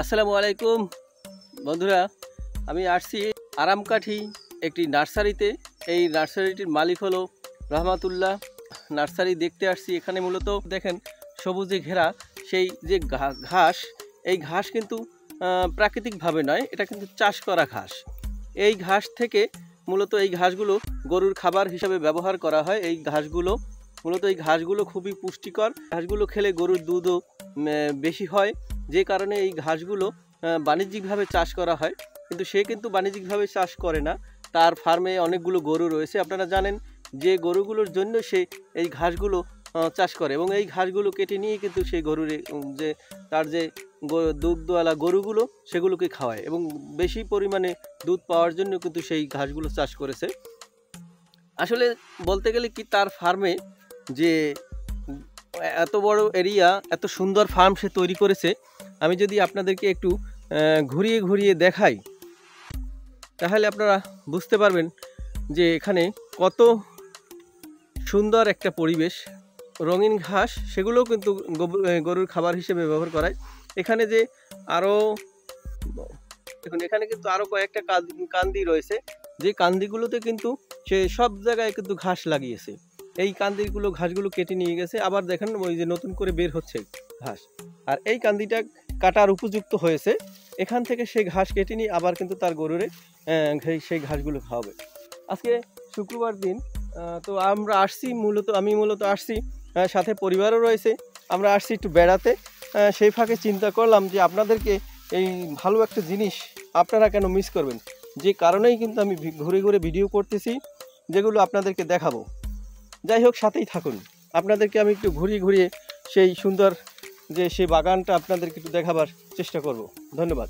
আসসালামু আলাইকুম বন্ধুরা, আমি আসছি আরামকাঠি একটি নার্সারিতে। এই নার্সারিটির মালিক হলো রহমাতুল্লাহ নার্সারি। দেখতে আসছি এখানে মূলত দেখেন সবুজে ঘেরা সেই যে ঘাস, এই ঘাস কিন্তু প্রাকৃতিকভাবে নয়, এটা কিন্তু চাষ করা ঘাস। এই ঘাস থেকে মূলত এই ঘাসগুলো গরুর খাবার হিসাবে ব্যবহার করা হয়। এই ঘাসগুলো খুবই পুষ্টিকর। ঘাসগুলো খেলে গরুর দুধও বেশি হয়, যে কারণে এই ঘাসগুলো বাণিজ্যিকভাবে চাষ করা হয়। কিন্তু সে কিন্তু বাণিজ্যিকভাবে চাষ করে না, তার ফার্মে অনেকগুলো গরু রয়েছে। আপনারা জানেন যে গরুগুলোর জন্য সে এই ঘাসগুলো চাষ করে, এবং এই ঘাসগুলো কেটে নিয়ে কিন্তু সেই গরুর যে তার যে দুধওয়ালা গরুগুলো সেগুলোকে খাওয়ায়, এবং বেশি পরিমাণে দুধ পাওয়ার জন্য কিন্তু সেই ঘাসগুলো চাষ করেছে। আসলে বলতে গেলে কি, তার ফার্মে যে এত বড় এরিয়া, এত সুন্দর ফার্ম সে তৈরি করেছে। আমি যদি আপনাদেরকে একটু ঘুরিয়ে ঘুরিয়ে দেখাই, তাহলে আপনারা বুঝতে পারবেন যে এখানে কত সুন্দর একটা পরিবেশ। রঙিন ঘাস, সেগুলোও কিন্তু গরুর খাবার হিসেবে ব্যবহার করায়। এখানে যে আরও দেখুন, এখানে কিন্তু আরও কয়েকটা কান্দি রয়েছে, যে কান্দিগুলোতে কিন্তু সে সব জায়গায় কিন্তু ঘাস লাগিয়েছে। এই ঘাসগুলো কেটে নিয়ে গেছে, আবার দেখেন ওই যে নতুন করে বের হচ্ছে ঘাস। আর এই কান্দিটা কাটার উপযুক্ত হয়েছে, এখান থেকে সেই ঘাস কেটে নিয়ে আবার কিন্তু তার গরুরে সেই ঘাসগুলো খাওয়াবে। আজকে শুক্রবার দিন, তো আমি মূলত আসছি, সাথে পরিবারও রয়েছে। আমরা আসছি একটু বেড়াতে। সেই ফাঁকে চিন্তা করলাম যে আপনাদেরকে এই ভালো একটা জিনিস আপনারা কেন মিস করবেন, যে কারণেই কিন্তু আমি ঘুরে ঘুরে ভিডিও করতেছি, যেগুলো আপনাদেরকে দেখাবো। যাই হোক, সাথেই থাকুন। আপনাদেরকে আমি একটু ঘুরিয়ে ঘুরিয়ে সেই সুন্দর যে সেই বাগানটা আপনাদেরকে একটু দেখাবার চেষ্টা করব। ধন্যবাদ।